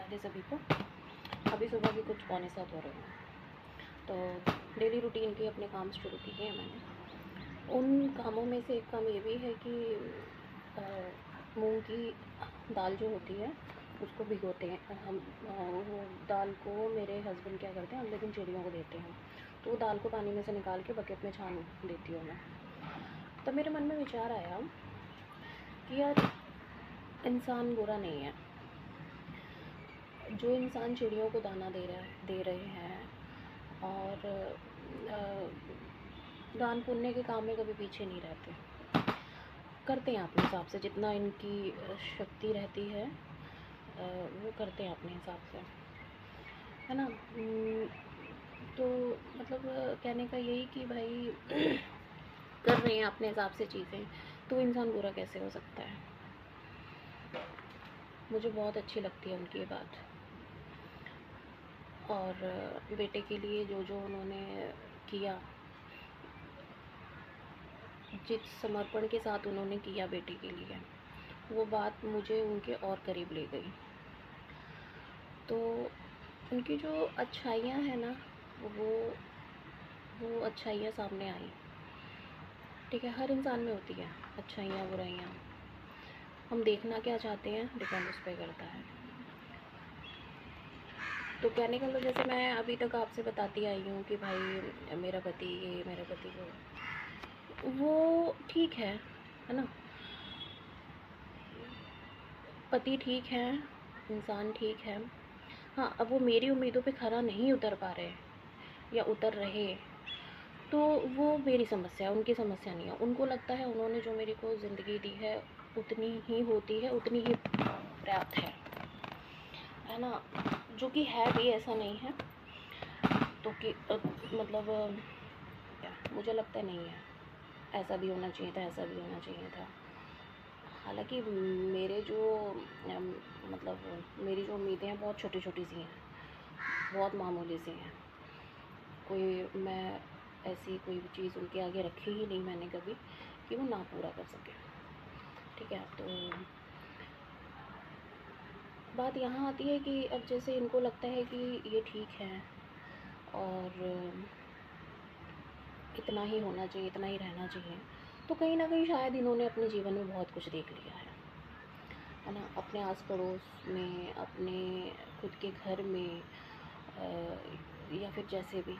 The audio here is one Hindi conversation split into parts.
राधे सभी को। अभी सुबह के कुछ पौने 7 हो रहे हैं। तो डेली रूटीन के अपने काम शुरू किए हैं मैंने। उन कामों में से एक काम ये भी है कि मूंग की दाल जो होती है उसको भिगोते हैं हम। वो दाल को मेरे हस्बैंड क्या करते हैं, अगले दिन चिड़ियों को देते हैं। तो वो दाल को पानी में से निकाल के बकेट में छान देती हूँ मैं। तब मेरे मन में विचार आया कि यार इंसान बुरा नहीं है। जो इंसान चिड़ियों को दाना दे रहे हैं और दान पुण्य के काम में कभी पीछे नहीं रहते, करते हैं अपने हिसाब से जितना इनकी शक्ति रहती है, वो करते हैं अपने हिसाब से, है ना। तो मतलब कहने का यही कि भाई कर रहे हैं अपने हिसाब से चीज़ें, तो इंसान बुरा कैसे हो सकता है। मुझे बहुत अच्छी लगती है उनकी ये बात। और बेटे के लिए जो जो उन्होंने किया, जिस समर्पण के साथ उन्होंने किया बेटे के लिए, वो बात मुझे उनके और करीब ले गई। तो उनकी जो अच्छाइयाँ हैं ना, वो अच्छाइयाँ सामने आई। ठीक है, हर इंसान में होती है अच्छाइयाँ बुराइयाँ। हम देखना क्या चाहते हैं डिपेंड उस पर करता है। तो कहने का मतलब जैसे मैं अभी तक आपसे बताती आई हूँ कि भाई मेरा पति ये, मेरा पति वो ठीक है ना। पति ठीक है, इंसान ठीक है। हाँ, अब वो मेरी उम्मीदों पे खरा नहीं उतर पा रहे या उतर रहे, तो वो मेरी समस्या है, उनकी समस्या नहीं है। उनको लगता है उन्होंने जो मेरे को ज़िंदगी दी है उतनी ही होती है, उतनी ही पर्याप्त है ना। जो कि है भी, ऐसा नहीं है। तो कि मतलब मुझे लगता नहीं है ऐसा भी होना चाहिए था, ऐसा भी होना चाहिए था। हालांकि मेरे जो मतलब मेरी जो उम्मीदें हैं बहुत छोटी छोटी सी हैं, बहुत मामूली सी हैं। कोई मैं ऐसी कोई चीज़ उनके आगे रखी ही नहीं मैंने कभी कि वो ना पूरा कर सके। ठीक है, तो बात यहाँ आती है कि अब जैसे इनको लगता है कि ये ठीक है और इतना ही होना चाहिए, इतना ही रहना चाहिए, तो कहीं ना कहीं शायद इन्होंने अपने जीवन में बहुत कुछ देख लिया है ना। अपने आस पड़ोस में, अपने खुद के घर में, या फिर जैसे भी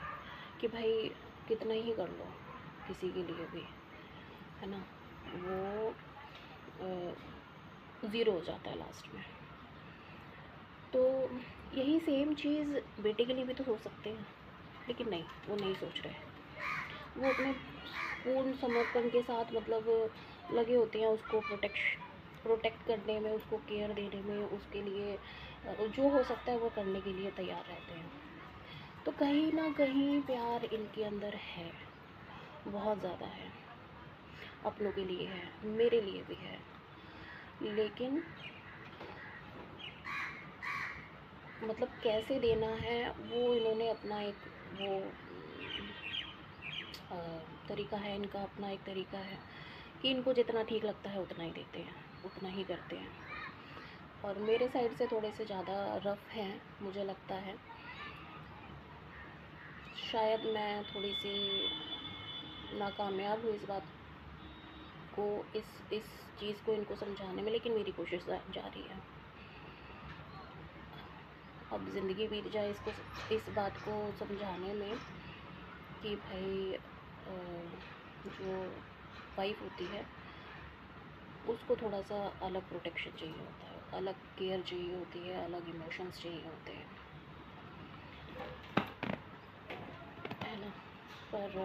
कि भाई कितना ही कर लो किसी के लिए भी, है ना, वो ज़ीरो हो जाता है लास्ट में। तो यही सेम चीज़ बेटे के लिए भी तो सोच सकते हैं, लेकिन नहीं, वो नहीं सोच रहे। वो अपने पूर्ण समर्पण के साथ मतलब लगे होते हैं उसको प्रोटेक्ट करने में, उसको केयर देने में, उसके लिए जो हो सकता है वो करने के लिए तैयार रहते हैं। तो कहीं ना कहीं प्यार इनके अंदर है, बहुत ज़्यादा है, अपनों के लिए है, मेरे लिए भी है। लेकिन मतलब कैसे देना है वो इन्होंने अपना एक वो तरीका है, इनका अपना एक तरीका है कि इनको जितना ठीक लगता है उतना ही देते हैं, उतना ही करते हैं। और मेरे साइड से थोड़े से ज़्यादा रफ़ हैं मुझे लगता है। शायद मैं थोड़ी सी नाकामयाब हूँ इस बात को, इस चीज़ को इनको समझाने में, लेकिन मेरी कोशिश जारी है। अब ज़िंदगी बीत जाए इसको, इस बात को समझाने में कि भाई जो वाइफ होती है उसको थोड़ा सा अलग प्रोटेक्शन चाहिए होता है, अलग केयर चाहिए होती है, अलग इमोशंस चाहिए होते हैं, है ना। पर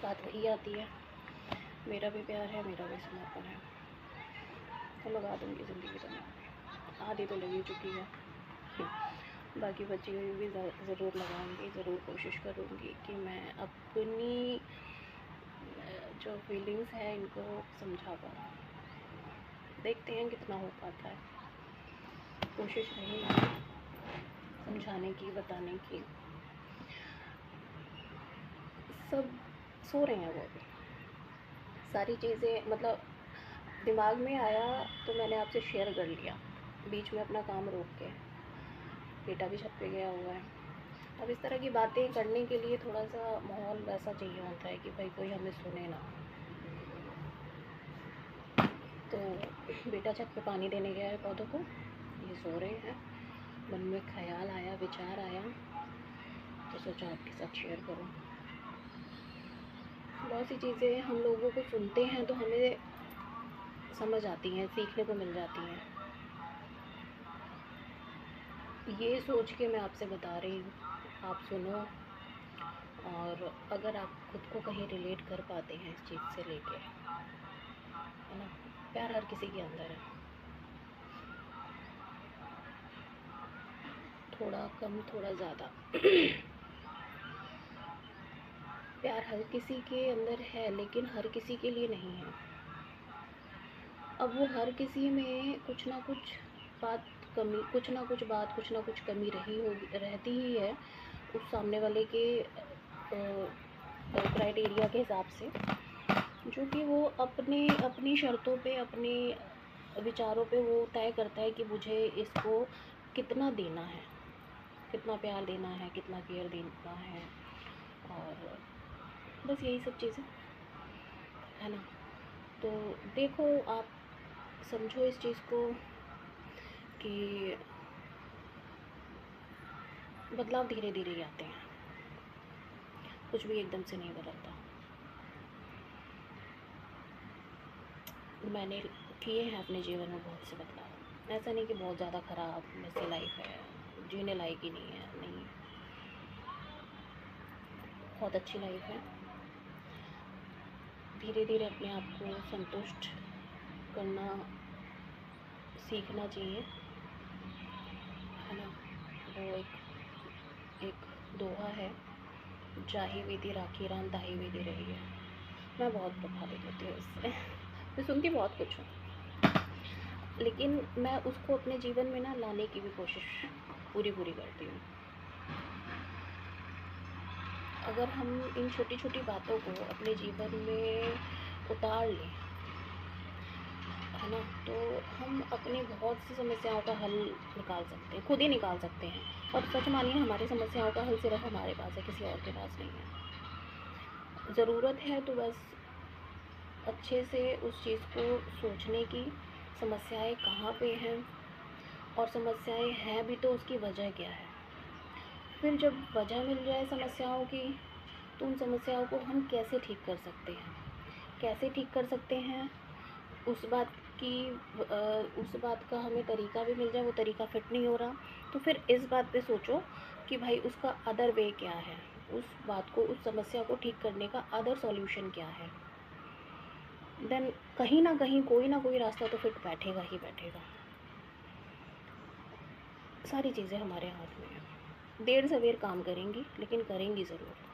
बात वही आती है, मेरा भी प्यार है, मेरा भी समर्पण है, तो लगा दूँगी ज़िंदगी तो मैं आधी तो लगी चुकी है। बाकी बची हुई भी ज़रूर लगाऊंगी, ज़रूर कोशिश करूँगी कि मैं अपनी जो फीलिंग्स हैं इनको समझा पाऊँ। देखते हैं कितना हो पाता है, कोशिश रहेगी समझाने की, बताने की। सब सो रहे हैं वो भी, सारी चीज़ें मतलब दिमाग में आया तो मैंने आपसे शेयर कर लिया। बीच में अपना काम रोक के। बेटा भी छत पे गया हुआ है। अब इस तरह की बातें करने के लिए थोड़ा सा माहौल वैसा चाहिए होता है कि भाई कोई हमें सुने ना। तो बेटा छत पे पानी देने गया है पौधों को, ये सो रहे हैं। मन में ख्याल आया, विचार आया, तो सोचा आपके साथ शेयर करूं। बहुत सी चीज़ें हम लोगों को सुनते हैं तो हमें समझ आती हैं, सीखने को मिल जाती हैं। ये सोच के मैं आपसे बता रही हूँ, आप सुनो। और अगर आप खुद को कहीं रिलेट कर पाते हैं इस चीज़ से लेके, है ना, प्यार हर किसी के अंदर है, थोड़ा कम थोड़ा ज़्यादा प्यार हर किसी के अंदर है, लेकिन हर किसी के लिए नहीं है। अब वो हर किसी में कुछ ना कुछ बात कमी, कुछ ना कुछ बात, कुछ ना कुछ कमी रही होगी, रहती ही है उस सामने वाले के क्राइटेरिया के हिसाब से, जो कि वो अपने अपनी शर्तों पे, अपने विचारों पे वो तय करता है कि मुझे इसको कितना देना है, कितना प्यार देना है, कितना केयर देना है, और बस यही सब चीज़ें, है ना। तो देखो, आप समझो इस चीज़ को कि बदलाव धीरे धीरे ही आते हैं, कुछ भी एकदम से नहीं बदलता। मैंने किए हैं अपने जीवन में बहुत से बदलाव, ऐसा नहीं कि बहुत ज़्यादा ख़राब वैसे लाइफ है, जीने लायक ही नहीं है, नहीं, बहुत अच्छी लाइफ है। धीरे धीरे अपने आप को संतुष्ट करना सीखना चाहिए, है ना। वो एक दोहा है, जाही विधि राखी राम ताही विधि रही है। मैं बहुत प्रभावित होती हूँ उससे मैं सुनती बहुत कुछ हूँ, लेकिन मैं उसको अपने जीवन में ना लाने की भी कोशिश पूरी करती हूँ। अगर हम इन छोटी छोटी बातों को अपने जीवन में उतार लें, है ना, तो हम अपनी बहुत सी समस्याओं का हल निकाल सकते हैं, खुद ही निकाल सकते हैं। और सच मानिए, हमारी समस्याओं का हल सिर्फ हमारे पास है, किसी और के पास नहीं है। ज़रूरत है तो बस अच्छे से उस चीज़ को सोचने की, समस्याएं कहाँ पे हैं, और समस्याएं हैं भी तो उसकी वजह क्या है। फिर जब वजह मिल जाए समस्याओं की, तो उन समस्याओं को हम कैसे ठीक कर सकते हैं, कैसे ठीक कर सकते हैं, उस बात की उस बात का हमें तरीका भी मिल जाए। वो तरीका फिट नहीं हो रहा, तो फिर इस बात पे सोचो कि भाई उसका अदर वे क्या है, उस बात को, उस समस्या को ठीक करने का अदर सॉल्यूशन क्या है। देन कहीं ना कहीं कोई ना कोई रास्ता तो फिट बैठेगा ही बैठेगा। सारी चीज़ें हमारे हाथ में हैं, देर सवेर काम करेंगी, लेकिन करेंगी ज़रूर।